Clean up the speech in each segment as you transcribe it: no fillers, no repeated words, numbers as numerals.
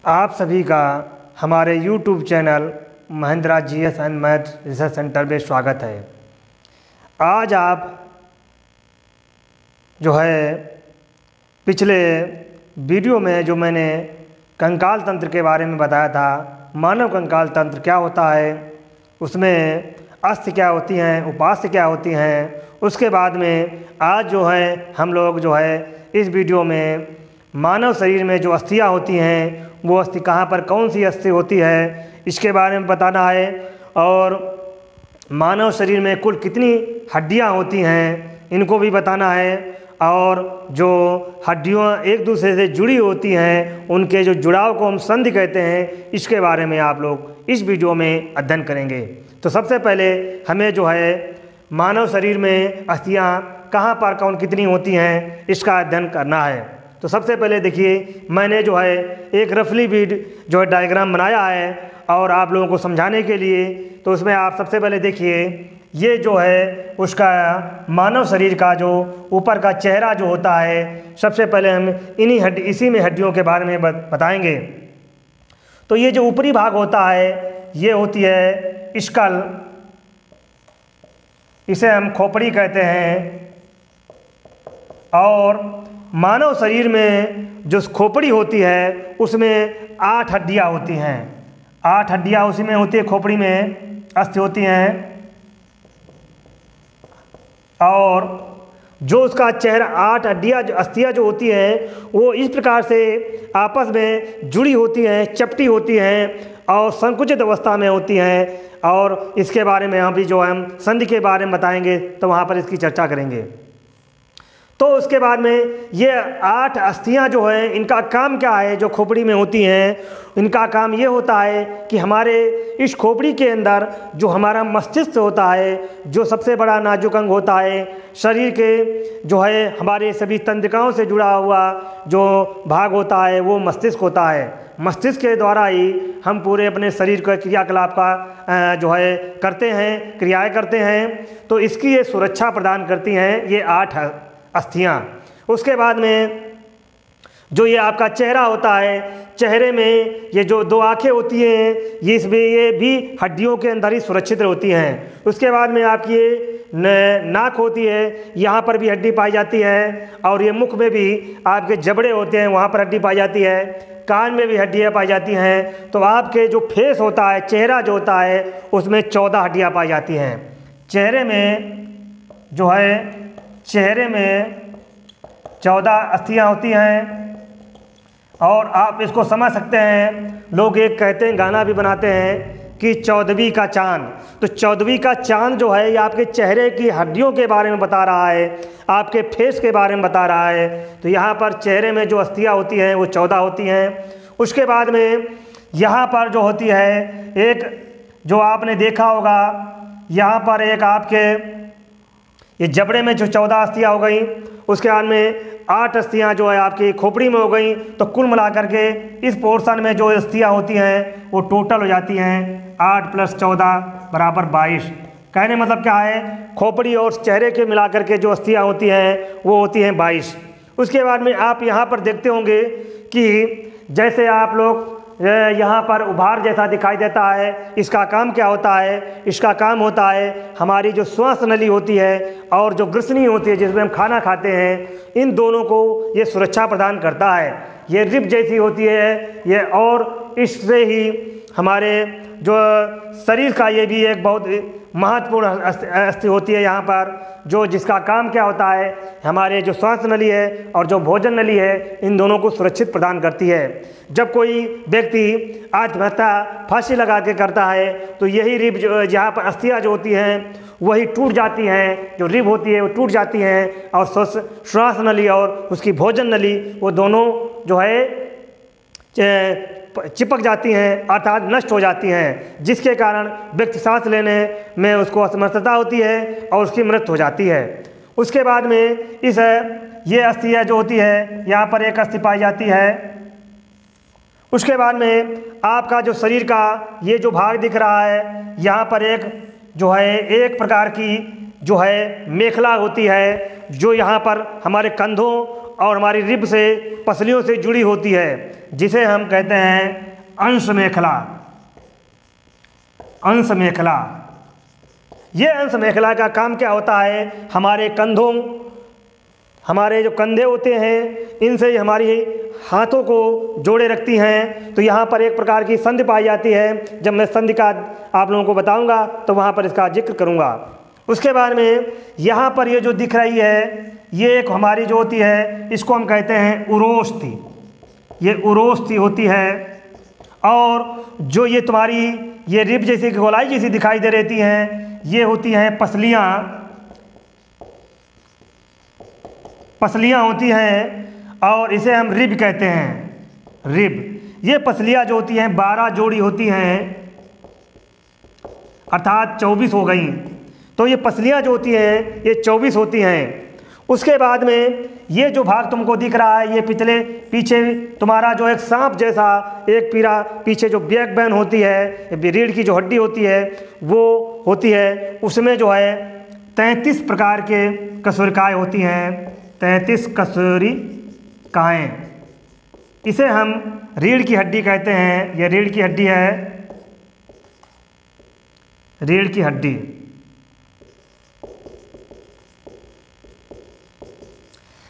आप सभी का हमारे YouTube channel Mahindra GS and math research centre में स्वागत है। आज आप जो है पिछले वीडियो में जो मैंने कंकाल तंत्र के बारे में बताया था, मानव कंकाल तंत्र क्या होता है, उसमें अस्थि क्या होती हैं, उपास्थि क्या होती हैं, उसके बाद में आज जो है हम लोग जो है इस वीडियो में मानव शरीर में जो अस्थियाँ होती हैं वो अस्थि कहाँ पर कौन सी अस्थि होती है इसके बारे में बताना है। और मानव शरीर में कुल कितनी हड्डियाँ होती हैं इनको भी बताना है। और जो हड्डियाँ एक दूसरे से जुड़ी होती हैं उनके जो जुड़ाव को हम संधि कहते हैं, इसके बारे में आप लोग इस वीडियो में अध्ययन करेंगे। तो सबसे पहले हमें जो है मानव शरीर में अस्थियाँ कहाँ पर कौन कितनी होती हैं इसका अध्ययन करना है। तो सबसे पहले देखिए, मैंने जो है एक रफली बीड जो है डायग्राम बनाया है और आप लोगों को समझाने के लिए। तो उसमें आप सबसे पहले देखिए, ये जो है उसका मानव शरीर का जो ऊपर का चेहरा जो होता है, सबसे पहले हम इसी में हड्डियों के बारे में बताएंगे। तो ये जो ऊपरी भाग होता है ये होती है स्कल, इसे हम खोपड़ी कहते हैं। और मानव शरीर में जो खोपड़ी होती है उसमें 8 हड्डियाँ होती हैं। 8 हड्डियाँ उसी में होती है, खोपड़ी में अस्थि होती हैं। और जो उसका चेहरा 8 हड्डियाँ जो अस्थियाँ जो होती हैं वो इस प्रकार से आपस में जुड़ी होती हैं, चपटी होती हैं और संकुचित अवस्था में होती हैं। और इसके बारे में हम भी जो हम संधि के बारे में बताएंगे तो वहाँ पर इसकी चर्चा करेंगे। तो उसके बाद में ये 8 अस्थियां जो हैं इनका काम क्या है, जो खोपड़ी में होती हैं इनका काम ये होता है कि हमारे इस खोपड़ी के अंदर जो हमारा मस्तिष्क होता है, जो सबसे बड़ा नाजुक अंग होता है शरीर के, जो है हमारे सभी तंत्रिकाओं से जुड़ा हुआ जो भाग होता है वो मस्तिष्क होता है। मस्तिष्क के द्वारा ही हम पूरे अपने शरीर का क्रियाकलाप का जो है करते हैं, क्रियाएँ करते हैं। तो इसकी ये सुरक्षा प्रदान करती हैं ये 8 अस्थियाँ। उसके बाद में जो ये आपका चेहरा होता है, चेहरे में ये जो 2 आँखें होती हैं ये भी हड्डियों के अंदर ही सुरक्षित होती हैं। उसके बाद में आपकी ये नाक होती है, यहाँ पर भी हड्डी पाई जाती है। और ये मुख में भी आपके जबड़े होते हैं, वहाँ पर हड्डी पाई जाती है। कान में भी हड्डियाँ पाई जाती हैं। तो आपके जो फेस होता है, चेहरा जो होता है उसमें 14 हड्डियाँ पाई जाती हैं। चेहरे में जो है 14 अस्थियाँ होती हैं। और आप इसको समझ सकते हैं, लोग एक कहते हैं, गाना भी बनाते हैं कि 14वीं का चांद। तो 14वीं का चांद जो है ये आपके चेहरे की हड्डियों के बारे में बता रहा है, आपके फेस के बारे में बता रहा है। तो यहाँ पर चेहरे में जो अस्थियाँ होती हैं वो 14 होती हैं। उसके बाद में यहाँ पर जो होती है एक, जो आपने देखा होगा यहाँ पर एक आपके ये जबड़े में जो 14 अस्थियाँ हो गई, उसके बाद में 8 अस्थियाँ जो है आपकी खोपड़ी में हो गई। तो कुल मिलाकर के इस पोर्शन में जो अस्थियाँ होती हैं वो टोटल हो जाती हैं 8 + 14 = 22। कहने मतलब क्या है, खोपड़ी और चेहरे के मिलाकर के जो अस्थियाँ होती हैं वो होती हैं 22। उसके बाद में आप यहाँ पर देखते होंगे कि जैसे आप लोग यहाँ पर उभार जैसा दिखाई देता है, इसका काम क्या होता है, इसका काम होता है हमारी जो श्वास नली होती है और जो ग्रसनी होती है जिसमें हम खाना खाते हैं, इन दोनों को ये सुरक्षा प्रदान करता है। ये रिब जैसी होती है ये, और इससे ही हमारे जो शरीर का ये भी एक बहुत महत्वपूर्ण अस्थि होती है यहाँ पर, जो जिसका काम क्या होता है, हमारे जो श्वास नली है और जो भोजन नली है इन दोनों को सुरक्षित प्रदान करती है। जब कोई व्यक्ति आत्महत्या फांसी लगा के करता है तो यही रिब जो जहाँ पर अस्थियाँ जो होती हैं वही टूट जाती हैं, जो रिब होती है वो टूट जाती हैं और श्वास नली और उसकी भोजन नली वो दोनों जो है चिपक जाती हैं, अर्थात नष्ट हो जाती हैं, जिसके कारण व्यक्ति सांस लेने में उसको असमर्थता होती है और उसकी मृत्यु हो जाती है। उसके बाद में ये अस्थियाँ जो होती है यहाँ पर एक अस्थि पाई जाती है। उसके बाद में आपका जो शरीर का ये जो भाग दिख रहा है यहाँ पर एक जो है एक प्रकार की जो है मेखला होती है, जो यहाँ पर हमारे कंधों और हमारी रिब से पसलियों से जुड़ी होती है, जिसे हम कहते हैं अंश मेखला। अंश मेखला, ये अंश मेखला का काम क्या होता है, हमारे कंधों, हमारे जो कंधे होते हैं इनसे ही हमारी हाथों को जोड़े रखती हैं। तो यहाँ पर एक प्रकार की संधि पाई जाती है। जब मैं संधि का आप लोगों को बताऊंगा तो वहाँ पर इसका जिक्र करूँगा। उसके बाद में यहाँ पर ये जो दिख रही है, ये एक हमारी जो होती है इसको हम कहते हैं उरोस्थि। ये उरोस्थि होती है। और जो ये तुम्हारी ये रिब जैसी गोलाई जैसी दिखाई दे रहती हैं, ये होती हैं पसलियाँ। पसलियाँ होती हैं और इसे हम रिब कहते हैं। रिब, ये पसलियाँ जो होती हैं 12 जोड़ी होती हैं, अर्थात 24 हो गई। तो ये पसलियाँ जो होती हैं ये 24 होती हैं। उसके बाद में ये जो भाग तुमको दिख रहा है, ये पीछे तुम्हारा जो एक सांप जैसा एक पीछे जो बैकबोन होती है, रीढ़ की जो हड्डी होती है वो होती है, उसमें जो है 33 प्रकार के कशेरुकाएँ होती हैं। 33 कशेरुकाएँ, इसे हम रीढ़ की हड्डी कहते हैं। ये रीढ़ की हड्डी है, रीढ़ की हड्डी।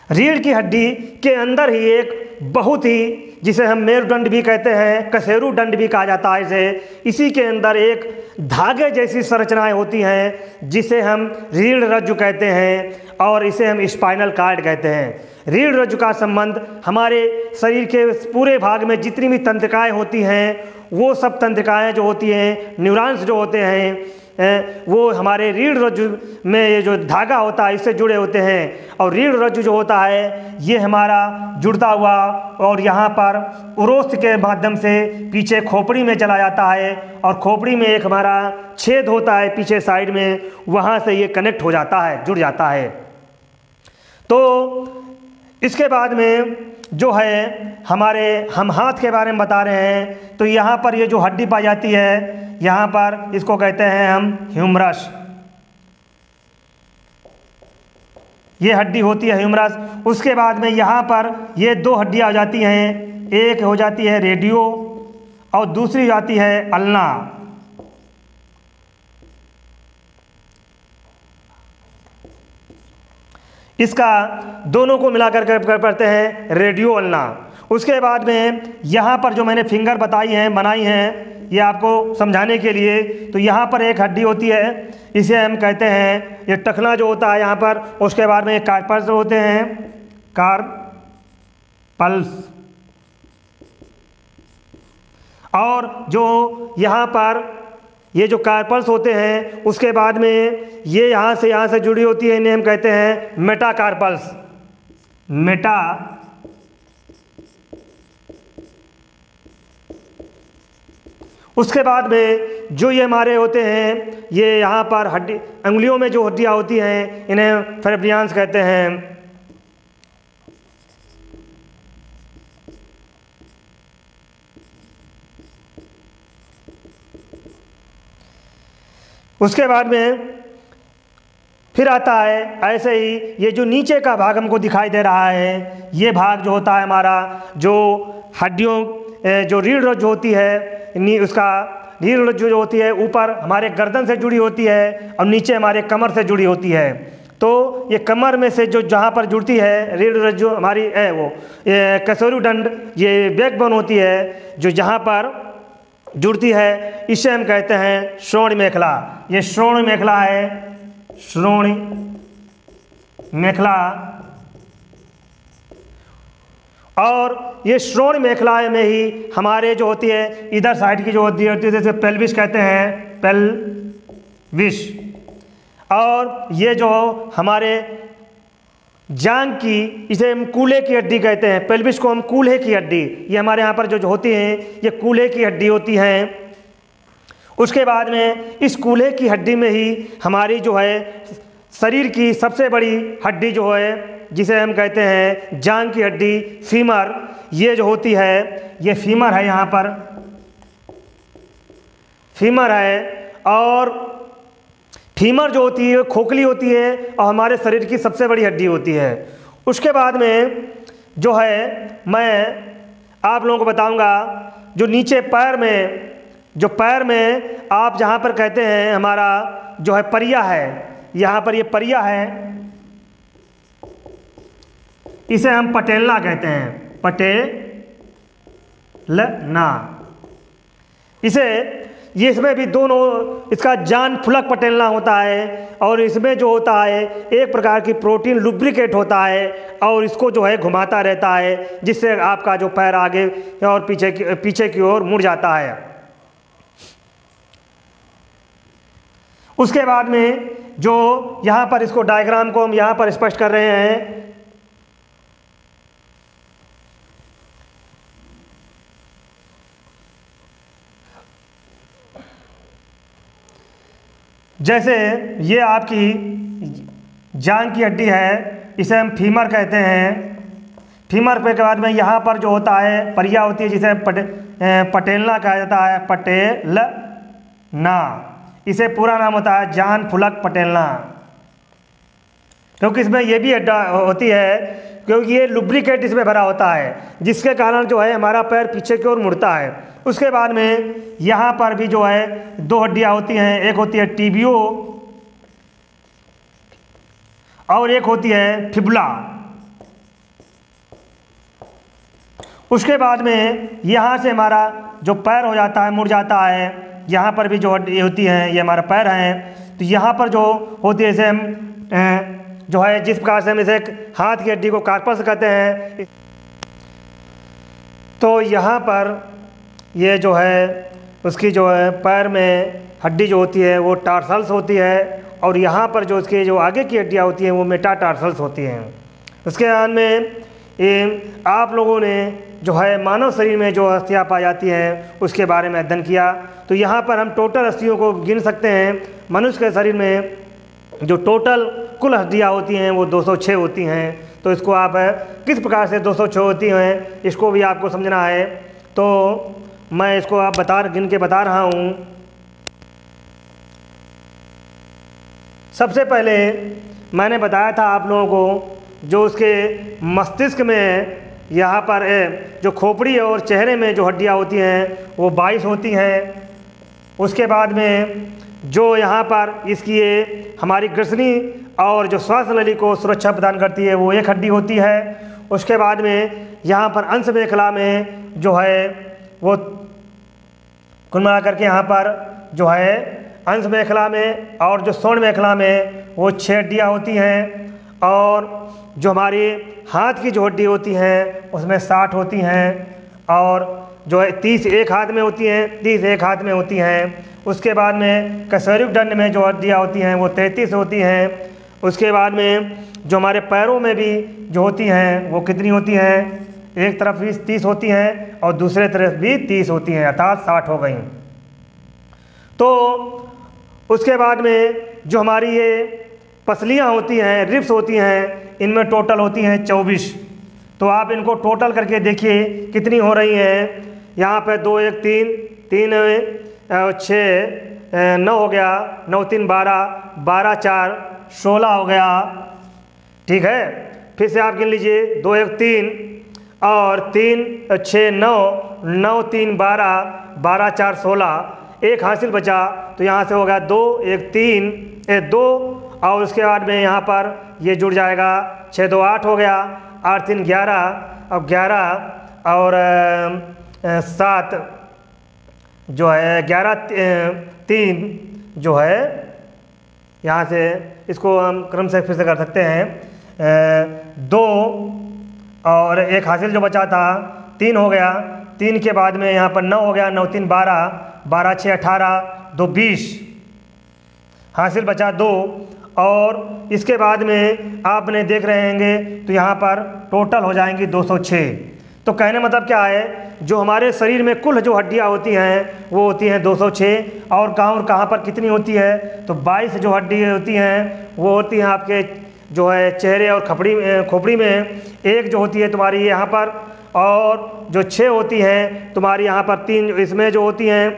रीढ़ की हड्डी के अंदर ही एक बहुत ही, जिसे हम मेरुदंड भी कहते हैं, कशेरुदंड भी कहा जाता है इसे, इसी के अंदर एक धागे जैसी संरचनाएं होती हैं जिसे हम रीढ़ रज्जु कहते हैं और इसे हम स्पाइनल कॉर्ड कहते हैं। रीढ़ रज्जु का संबंध हमारे शरीर के पूरे भाग में जितनी भी तंत्रिकाएं होती हैं, वो सब तंत्रिकाएं जो होती हैं, न्यूरॉन्स जो होते हैं, वो हमारे रीढ़ रज्जु में ये जो धागा होता है इससे जुड़े होते हैं। और रीढ़ रज्जु जो होता है ये हमारा जुड़ता हुआ और यहाँ पर उरोस्थ के माध्यम से पीछे खोपड़ी में चला जाता है और खोपड़ी में एक हमारा छेद होता है पीछे साइड में, वहाँ से ये कनेक्ट हो जाता है, जुड़ जाता है। तो इसके बाद में जो है हम हाथ के बारे में बता रहे हैं। तो यहाँ पर ये जो हड्डी पाई जाती है, यहाँ पर इसको कहते हैं हम ह्यूमरस। ये हड्डी होती है ह्यूमरस। उसके बाद में यहाँ पर ये 2 हड्डियाँ हो जाती हैं, एक हो जाती है रेडियो और दूसरी हो जाती है अल्ना। इसका दोनों को मिलाकर कर पढ़ते हैं रेडियो अल्ना। उसके बाद में यहाँ पर जो मैंने फिंगर बनाई हैं ये आपको समझाने के लिए, तो यहाँ पर एक हड्डी होती है, इसे हम कहते हैं ये टखना जो होता है यहाँ पर। उसके बाद में कार्पल्स होते हैं, कार्पल्स। और जो यहाँ पर ये जो कार्पल्स होते हैं, उसके बाद में ये यहाँ से जुड़ी होती है, इन्हें हम कहते हैं मेटाकार्पल्स। मेटा उसके बाद में जो ये हमारे होते हैं, ये यहाँ पर हड्डी अंगुलियों में जो हड्डियाँ होती हैं इन्हें फेरेब्रियांस कहते हैं। उसके बाद में फिर आता है ऐसे ही ये जो नीचे का भाग हमको दिखाई दे रहा है, ये भाग जो होता है हमारा, जो हड्डियों जो रीढ़ रज्जु होती है, उसका रीढ़ रज्जु जो होती है ऊपर हमारे गर्दन से जुड़ी होती है और नीचे हमारे कमर से जुड़ी होती है। तो ये कमर में से जो जहाँ पर जुड़ती है रीढ़ रज्जु हमारी है, वो कशेरुदंड, ये बैकबोन होती है जो जहाँ पर जुड़ती है, इसे हम कहते हैं श्रोणि मेखला। ये श्रोणि मेखला है, श्रोणि मेखला। और ये श्रोणि मेखला में ही हमारे जो होती है इधर साइड की जो होती है जैसे पेल्विस कहते हैं, पेल्विस। और ये जो हमारे जांग की, इसे हम कूल्हे की हड्डी कहते हैं, पेल्विस को हम कूल्हे की हड्डी, ये हमारे यहाँ पर जो होती हैं ये कूल्हे की हड्डी होती हैं। उसके बाद में इस कूल्हे की हड्डी में ही हमारी जो है शरीर की सबसे बड़ी हड्डी जो है, जिसे हम कहते हैं जांग की हड्डी, फीमर, ये जो होती है ये फीमर है, यहाँ पर फीमर है। और फीमर जो होती है खोखली होती है और हमारे शरीर की सबसे बड़ी हड्डी होती है। उसके बाद में जो है मैं आप लोगों को बताऊंगा जो नीचे पैर में आप जहाँ पर कहते हैं हमारा जो है परिया है, यहाँ पर ये परिया है, इसे हम पटेलना कहते हैं, पटेलना। ये इसमें भी दोनों, इसका जान फुलक पटेलना होता है और इसमें जो होता है एक प्रकार की प्रोटीन लुब्रिकेट होता है और इसको जो है घुमाता रहता है, जिससे आपका जो पैर आगे और पीछे की ओर मुड़ जाता है। उसके बाद में जो यहाँ पर इसको डायग्राम को हम यहाँ पर स्पष्ट कर रहे हैं, जैसे ये आपकी जांघ की हड्डी है, इसे हम फीमर कहते हैं। फीमर पे के बाद में यहाँ पर जो होता है परिया होती है, जिसे पटेलना कहा जाता है, पटेलना। इसे पूरा नाम होता है जान फुलक पटेलना, क्योंकि इसमें ये भी हड्डी होती है, क्योंकि ये लुब्रिकेट इसमें भरा होता है, जिसके कारण जो है हमारा पैर पीछे की ओर मुड़ता है। उसके बाद में यहाँ पर भी जो है दो हड्डियाँ होती हैं, एक होती है टीबियो और एक होती है फिबुला। उसके बाद में यहाँ से हमारा जो पैर हो जाता है, मुड़ जाता है। यहाँ पर भी जो हड्डी होती हैं ये हमारा पैर हैं, तो यहाँ पर जो होती है इसे हम जो है जिस प्रकार से हम इसे हाथ की हड्डी को कार्पस कहते हैं, तो यहाँ पर ये जो है उसकी जो है पैर में हड्डी जो होती है वो टार्सल्स होती है और यहाँ पर जो उसके जो आगे की हड्डियाँ होती हैं वो मेटाटार्सल्स होती हैं। उसके बाद में आप लोगों ने जो है मानव शरीर में जो अस्थियाँ पाई जाती हैं उसके बारे में अध्ययन किया, तो यहाँ पर हम टोटल अस्थियों को गिन सकते हैं। मनुष्य के शरीर में जो टोटल कुल हड्डियाँ होती हैं वो 206 होती हैं। तो इसको आप किस प्रकार से 206 होती हैं इसको भी आपको समझना है, तो मैं इसको आप गिन के बता रहा हूँ। सबसे पहले मैंने बताया था आप लोगों को जो उसके मस्तिष्क में यहाँ पर जो खोपड़ी और चेहरे में जो हड्डियाँ होती हैं वो 22 होती हैं। उसके बाद में जो यहाँ पर इसकी ये हमारी ग्रसनी और जो श्वास नली को सुरक्षा प्रदान करती है वो एक हड्डी होती है। उसके बाद में यहाँ पर अंश मेखला में जो है वो कुल मिला करके यहाँ पर जो है अंश मेखला में और जो स्वर्ण मेखला में वो 6 हड्डियाँ होती हैं और जो हमारी हाथ की जो हड्डी होती हैं उसमें 60 होती हैं और जो है 30 एक हाथ में होती हैं, 30 एक हाथ में होती हैं। उसके बाद में कशेरुक दंड में जो हड्डियाँ होती हैं वो 33 होती हैं। उसके बाद में जो हमारे पैरों में भी जो होती हैं वो कितनी होती हैं, एक तरफ भी 30 होती हैं और दूसरे तरफ भी 30 होती हैं, अर्थात 60 हो गई। तो उसके बाद में जो हमारी ये पसलियाँ होती हैं, रिब्स होती हैं, इनमें टोटल होती हैं 24। तो आप इनको टोटल करके देखिए कितनी हो रही हैं। यहाँ पे 2 1 3 3 6 9 हो गया, 9 3 12 12 4 16 हो गया। ठीक है, फिर से आप गिन लीजिए 2 1 3 और 3 6 9 9 3 12 12 4 16, एक हासिल बचा। तो यहाँ से हो गया 2 1 3 2 और उसके बाद में यहाँ पर ये जुड़ जाएगा 6 2 8 हो गया, 8 3 11 और 11 और 7 जो है 11 3 जो है यहाँ से इसको हम क्रम से फिर से कर सकते हैं। 2 और एक हासिल जो बचा था 3 हो गया, 3 के बाद में यहाँ पर 9 हो गया, 9 3 12 12 6 18 2 20 हासिल बचा 2 और इसके बाद में आपने देख रहे होंगे तो यहाँ पर टोटल हो जाएंगी 206। तो कहने मतलब क्या है, जो हमारे शरीर में कुल जो हड्डियाँ होती हैं वो होती हैं 206 और कहाँ पर कितनी होती है, तो 22 जो हड्डी होती हैं वो होती हैं आपके जो है चेहरे और खोपड़ी में, एक जो होती है तुम्हारी यहाँ पर और जो 6 होती हैं तुम्हारी यहाँ पर 3 इसमें जो होती हैं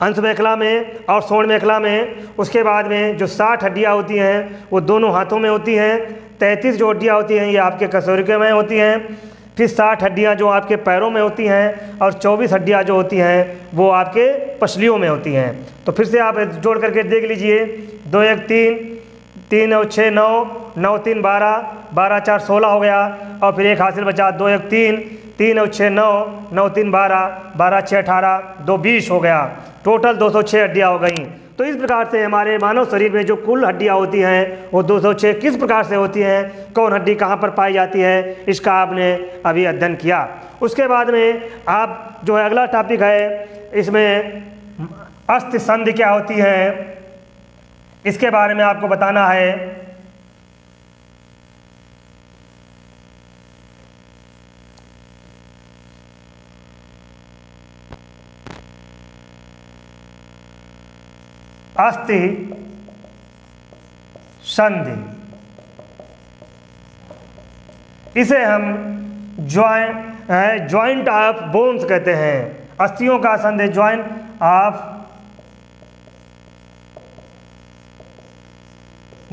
अंश मेखला में और स्वर्ण मेखला में। उसके बाद में जो 60 हड्डियाँ होती हैं वो दोनों हाथों में होती हैं। 33 जो हड्डियाँ होती हैं ये आपके कशेरुक में होती हैं। फिर 60 हड्डियाँ जो आपके पैरों में होती हैं और 24 हड्डियाँ जो होती हैं वो आपके पसलियों में होती हैं। तो फिर से आप जोड़ करके देख लीजिए, 2 1 3, 3 और 6 9, 9 3 12, 12 4 16 हो गया, और फिर एक हासिल बचा, 2 1 3, 3 और 6 9, 9 3 12, 12 6 18, 2 20 हो गया। टोटल 206 हड्डियाँ हो गई। तो इस प्रकार से हमारे मानव शरीर में जो कुल हड्डियाँ होती हैं वो 206 किस प्रकार से होती हैं, कौन हड्डी कहाँ पर पाई जाती है, इसका आपने अभी अध्ययन किया। उसके बाद में आप जो है अगला टॉपिक है, इसमें अस्थि संधि क्या होती है इसके बारे में आपको बताना है। अस्थि संधि, इसे हम जॉइंट ऑफ बोन्स कहते हैं। अस्थियों का संधि, जॉइंट ऑफ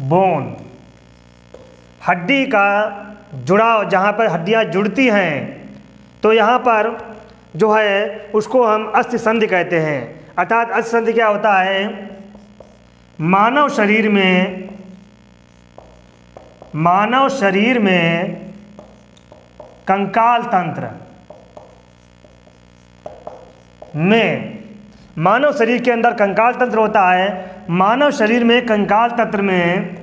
बोन, हड्डी का जुड़ाव, जहाँ पर हड्डियाँ जुड़ती हैं तो यहाँ पर जो है उसको हम अस्थि संधि कहते हैं। अर्थात अस्थि संधि क्या होता है, मानव शरीर में कंकाल तंत्र में, मानव शरीर के अंदर कंकाल तंत्र होता है। मानव शरीर में कंकाल तंत्र में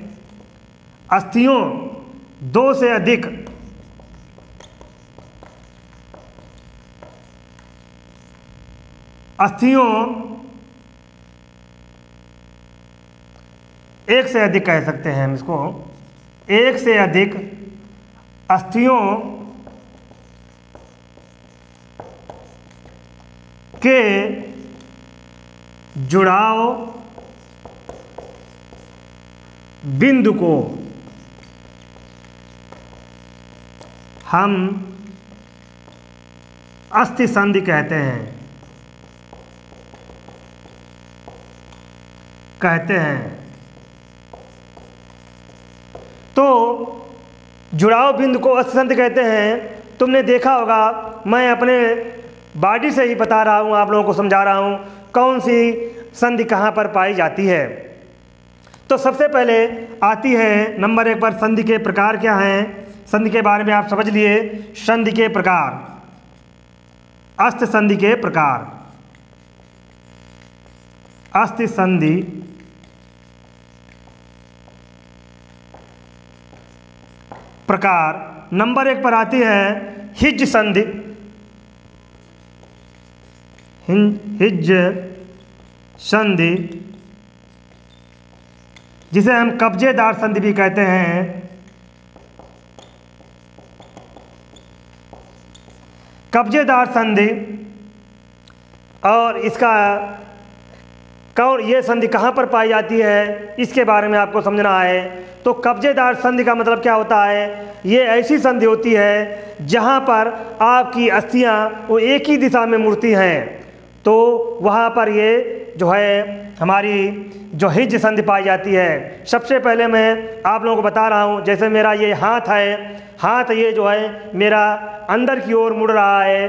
अस्थियों 2 से अधिक अस्थियों, 1 से अधिक कह सकते हैं हम इसको, 1 से अधिक अस्थियों के जुड़ाव बिंदु को हम अस्थि संधि कहते हैं। तो जुड़ाव बिंदु को अस्थि संधि कहते हैं। तुमने देखा होगा, मैं अपने बॉडी से ही बता रहा हूँ, आप लोगों को समझा रहा हूँ कौन सी संधि कहाँ पर पाई जाती है। तो सबसे पहले आती है नंबर 1 पर संधि के प्रकार क्या हैं। संधि के बारे में आप समझ लिए, संधि के प्रकार, अस्थि संधि के प्रकार, अस्थि संधि प्रकार। नंबर 1 पर आती है हिज संधि, हिज संधि, जिसे हम कब्जेदार संधि भी कहते हैं। कब्जेदार संधि, और इसका ये संधि कहाँ पर पाई जाती है इसके बारे में आपको समझना है। तो कब्जेदार संधि का मतलब क्या होता है, ये ऐसी संधि होती है जहाँ पर आपकी अस्थियाँ वो एक ही दिशा में मुड़ती हैं, तो वहाँ पर ये जो है हमारी जो हिज संधि पाई जाती है। सबसे पहले मैं आप लोगों को बता रहा हूँ, जैसे मेरा ये हाथ है, हाथ ये जो है मेरा अंदर की ओर मुड़ रहा है,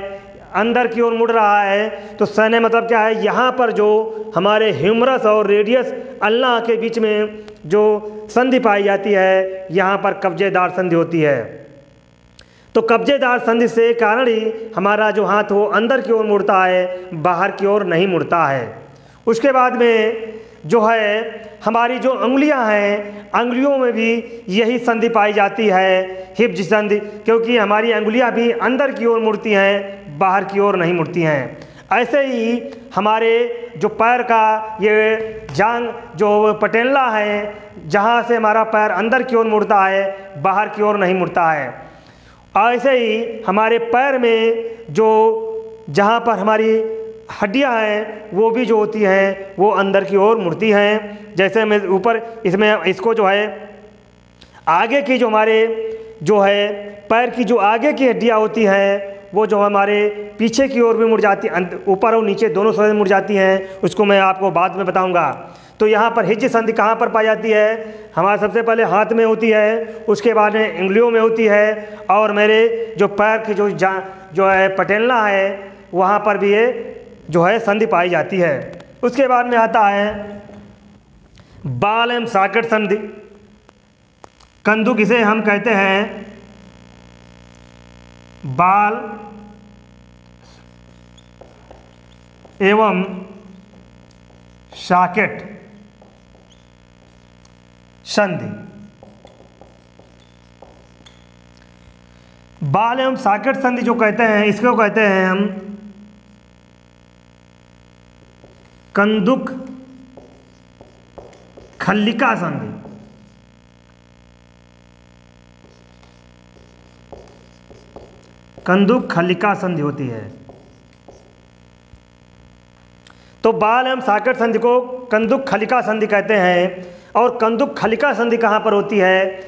अंदर की ओर मुड़ रहा है, तो सहने मतलब क्या है, यहाँ पर जो हमारे ह्यूमरस और रेडियस अल्लाह के बीच में जो संधि पाई जाती है, यहाँ पर कब्जेदार संधि होती है। तो कब्जेदार संधि से कारण ही हमारा जो हाथ वो अंदर की ओर मुड़ता है, बाहर की ओर नहीं मुड़ता है। उसके बाद में जो है हमारी जो अंगुलियां हैं, अंगुलियों में भी यही संधि पाई जाती है, हिब्ज संधि, क्योंकि हमारी अंगुलियां भी अंदर की ओर मुड़ती हैं, बाहर की ओर नहीं मुड़ती हैं। ऐसे ही हमारे जो पैर का ये जांग जो पटेला है, जहाँ से हमारा पैर अंदर की ओर मुड़ता है, बाहर की ओर नहीं मुड़ता है। ऐसे ही हमारे पैर में जो जहाँ पर हमारी हड्डियाँ हैं वो भी जो होती हैं वो अंदर की ओर मुड़ती हैं। जैसे मैं ऊपर इसमें इसको जो है आगे की जो हमारे जो है पैर की जो आगे की हड्डियाँ होती हैं वो जो हमारे पीछे की ओर भी मुड़ जाती, ऊपर और नीचे दोनों तरफ मुड़ जाती हैं, उसको मैं आपको बाद में बताऊंगा। तो यहाँ पर हिज्ज संधि कहाँ पर पाई जाती है? हमारा सबसे पहले हाथ में होती है, उसके बाद में उंगलियों में होती है, और मेरे जो पैर की जो है पटेलना है वहाँ पर भी ये जो है संधि पाई जाती है। उसके बाद में आता है बाल एवं साकेट संधि। कंदुक इसे हम कहते हैं बाल एवं साकेट संधि। बाल एवं साकेट संधि जो कहते हैं, इसको कहते हैं हम कंदुक खल्लिका संधि। कंदुक खल्लिका संधि होती है। तो बाल एवं साकेट संधि को कंदुक खल्लिका संधि कहते हैं। और कंदुक खल्लिका संधि कहाँ पर होती है?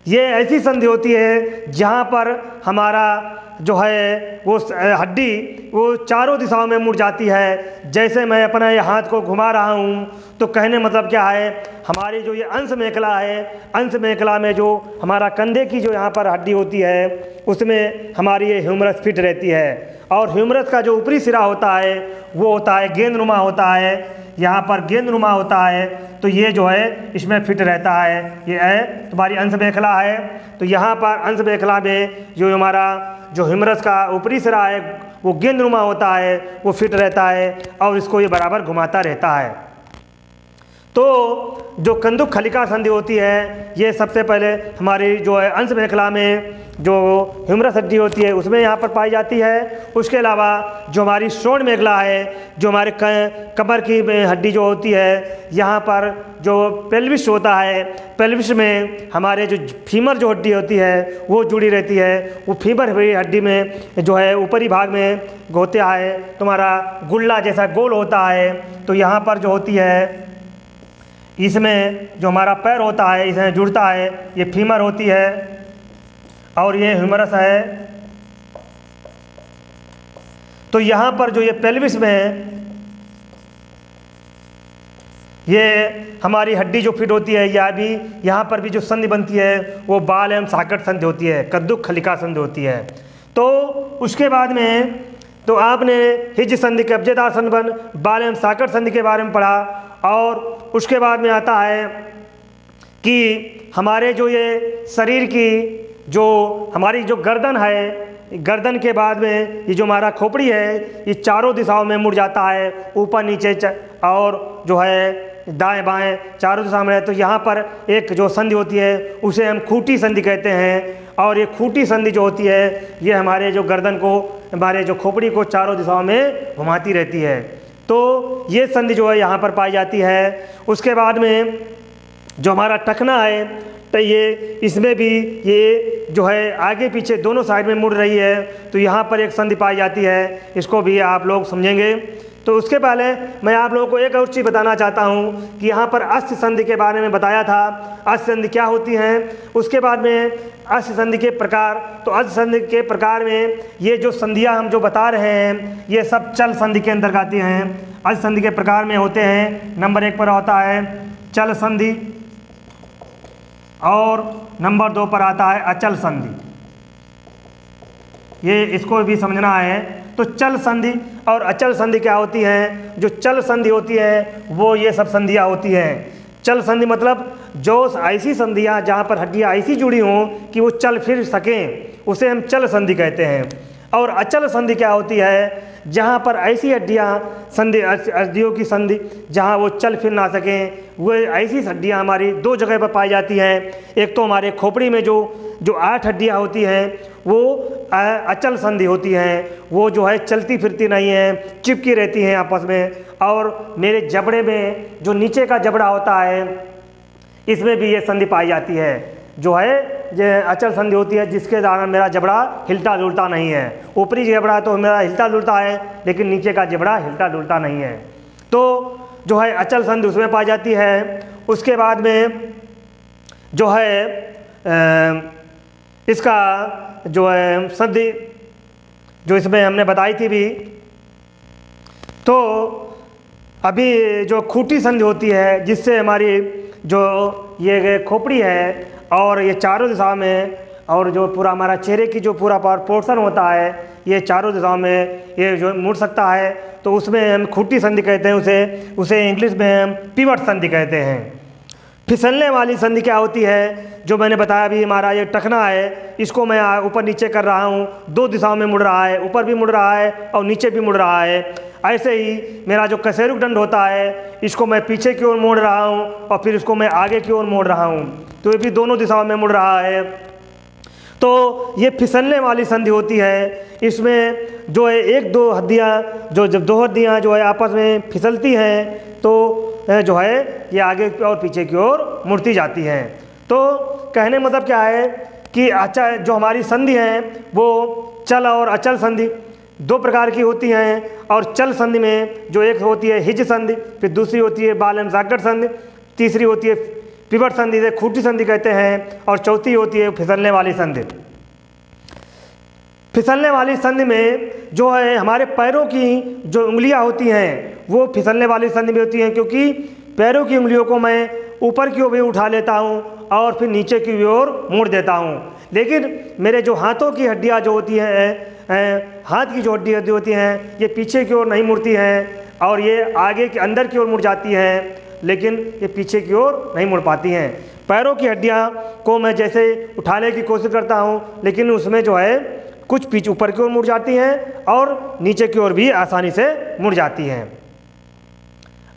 ये ऐसी संधि होती है जहाँ पर हमारा जो है वो हड्डी वो चारों दिशाओं में मुड़ जाती है। जैसे मैं अपना ये हाथ को घुमा रहा हूँ तो कहने मतलब क्या है, हमारी जो ये अंश मेखला है, अंश मेखला में जो हमारा कंधे की जो यहाँ पर हड्डी होती है उसमें हमारी ये ह्यूमरस फिट रहती है। और ह्यूमरस का जो ऊपरी सिरा होता है वो होता है गेंदनुमा होता है, यहाँ पर गेंदनुमा होता है, तो ये जो है इसमें फिट रहता है। ये है तुम्हारी अंश मेखला है, तो यहाँ पर अंश मेखला में जो हमारा जो ह्यूमरस का ऊपरी सिरा है वो गेंदनुमा होता है, वो फिट रहता है और इसको ये बराबर घुमाता रहता है। तो जो कंदुक खल्लिका संधि होती है ये सबसे पहले हमारी जो है अंश मेखला में जो ह्यूमरस हड्डी होती है उसमें यहाँ पर पाई जाती है। उसके अलावा जो हमारी श्रोण मेखला है, जो हमारे कमर की हड्डी जो होती है, यहाँ पर जो पेल्विस होता है, पेल्विस में हमारे जो फीमर जो हड्डी होती है वो जुड़ी रहती है। वो फीमर हुई हड्डी में जो है ऊपरी भाग में होता है तुम्हारा गुल्ला जैसा गोल होता है, तो यहाँ पर जो होती है इसमें जो हमारा पैर होता है इसमें जुड़ता है, ये फीमर होती है और ये ह्यूमरस है। तो यहाँ पर जो ये पेल्विस में ये हमारी हड्डी जो फिट होती है, या भी यहाँ पर भी जो संधि बनती है वो बाल एवं साकेट संधि होती है, कंदुक खल्लिका संधि होती है। तो उसके बाद में तो आपने हिज्ज संधि, कब्जेदार संधि, बाल एवं साकेट संधि के बारे में पढ़ा। और उसके बाद में आता है कि हमारे जो ये शरीर की जो हमारी जो गर्दन है, गर्दन के बाद में ये जो हमारा खोपड़ी है ये चारों दिशाओं में मुड़ जाता है, ऊपर नीचे और जो है दाएं बाएं चारों दिशा में है। तो यहाँ पर एक जो संधि होती है उसे हम खूंटी संधि कहते हैं। और ये खूंटी संधि जो होती है ये हमारे जो गर्दन को, हमारे जो खोपड़ी को चारों दिशाओं में घुमाती रहती है। तो ये संधि जो है यहाँ पर पाई जाती है। उसके बाद में जो हमारा टखना है तो ये इसमें भी ये जो है आगे पीछे दोनों साइड में मुड़ रही है, तो यहाँ पर एक संधि पाई जाती है, इसको भी आप लोग समझेंगे। तो उसके पहले मैं आप लोगों को एक और चीज़ बताना चाहता हूँ कि यहाँ पर अस्थ संधि के बारे में बताया था, अस्थ संधि क्या होती हैं। उसके बाद में अस्थ संधि के प्रकार, तो अस्थ संधि के प्रकार में ये जो संधियाँ हम जो बता रहे हैं ये सब चल संधि के अंतर्गत आती हैं। अस्थ संधि के प्रकार में होते हैं, नंबर 1 पर होता है चल संधि और नंबर 2 पर आता है अचल संधि। ये इसको भी समझना है। तो चल संधि और अचल संधि क्या होती है? जो चल संधि होती है वो ये सब संधियाँ होती हैं। चल संधि मतलब जो ऐसी संधियाँ जहाँ पर हड्डियाँ ऐसी जुड़ी हों कि वो चल फिर सकें, उसे हम चल संधि कहते हैं। और अचल संधि क्या होती है? जहाँ पर ऐसी हड्डियाँ हड्डियों की संधि जहाँ वो चल फिर ना सकें, वो ऐसी हड्डियाँ हमारी 2 जगह पर पाई जाती हैं। एक तो हमारे खोपड़ी में जो 8 हड्डियाँ होती हैं वो अचल संधि होती हैं, वो जो है चलती फिरती नहीं हैं, चिपकी रहती हैं आपस में। और मेरे जबड़े में जो नीचे का जबड़ा होता है इसमें भी ये संधि पाई जाती है, जो है जो अचल संधि होती है, जिसके द्वारा मेरा जबड़ा हिलता डुलता नहीं है। ऊपरी जबड़ा तो मेरा हिलता डुलता है लेकिन नीचे का जबड़ा हिलता डुलता नहीं है। तो जो है अचल संधि उसमें पाई जाती है। उसके बाद में जो है इसका जो है संधि जो इसमें हमने बताई थी भी, तो अभी जो खूंटी संधि होती है, जिससे हमारी जो ये खोपड़ी है और ये चारों दिशाओं में, और जो पूरा हमारा चेहरे की जो पूरा पोर्शन होता है, ये चारों दिशाओं में ये जो मुड़ सकता है, तो उसमें हम खूंटी संधि कहते हैं। उसे इंग्लिश में हम पिवट संधि कहते हैं। फिसलने वाली संधि क्या होती है, जो मैंने बताया अभी, हमारा ये टखना है, इसको मैं ऊपर नीचे कर रहा हूँ, दो दिशाओं में मुड़ रहा है, ऊपर भी मुड़ रहा है और नीचे भी मुड़ रहा है। ऐसे ही मेरा जो कशेरुक दंड होता है, इसको मैं पीछे की ओर मोड़ रहा हूँ और फिर इसको मैं आगे की ओर मोड़ रहा हूँ, तो ये भी दोनों दिशाओं में मुड़ रहा है। तो ये फिसलने वाली संधि होती है। इसमें जो है एक दो हड्डियाँ, जब दो हड्डियाँ जो है आपस में फिसलती हैं, तो जो है ये आगे और पीछे की ओर मुड़ती जाती हैं। तो कहने मतलब क्या है कि अच्छा, जो हमारी संधि है वो चल और अचल संधि दो प्रकार की होती हैं। और चल संधि में जो एक होती है हिज संधि, फिर दूसरी होती है बाल एवं जाकट संधि, तीसरी होती है पिवट संधि, से खूंटी संधि कहते हैं, और चौथी होती है फिसलने वाली संधि। फिसलने वाली संधि में जो है हमारे पैरों की जो उंगलियां होती हैं वो फिसलने वाली संधि में होती हैं, क्योंकि पैरों की उंगलियों को मैं ऊपर की ओर भी उठा लेता हूं और फिर नीचे की ओर मोड़ देता हूं। लेकिन मेरे जो हाथों की हड्डियां जो होती हैं, हाथ की जो हड्डियाँ होती हैं, ये पीछे की ओर नहीं मुड़ती हैं और ये आगे के अंदर की ओर मुड़ जाती हैं, लेकिन ये पीछे की ओर नहीं मुड़ पाती हैं। पैरों की हड्डियाँ को मैं जैसे उठाने की कोशिश करता हूँ, लेकिन उसमें जो है कुछ पीछे ऊपर की ओर मुड़ जाती हैं और नीचे की ओर भी आसानी से मुड़ जाती हैं।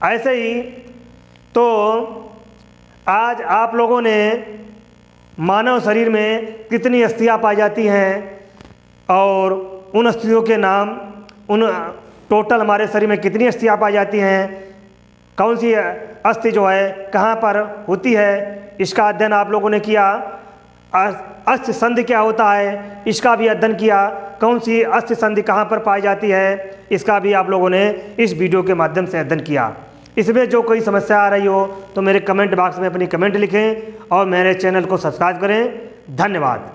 ऐसे ही तो आज आप लोगों ने मानव शरीर में कितनी अस्थियाँ पाई जाती हैं और उन अस्थियों के नाम, उन टोटल हमारे शरीर में कितनी अस्थियाँ पाई जाती हैं, कौन सी अस्थि जो है कहाँ पर होती है, इसका अध्ययन आप लोगों ने किया। अस्थि संधि क्या होता है, इसका भी अध्ययन किया। कौन सी अस्थि संधि कहाँ पर पाई जाती है, इसका भी आप लोगों ने इस वीडियो के माध्यम से अध्ययन किया। इसमें जो कोई समस्या आ रही हो तो मेरे कमेंट बॉक्स में अपनी कमेंट लिखें और मेरे चैनल को सब्सक्राइब करें। धन्यवाद।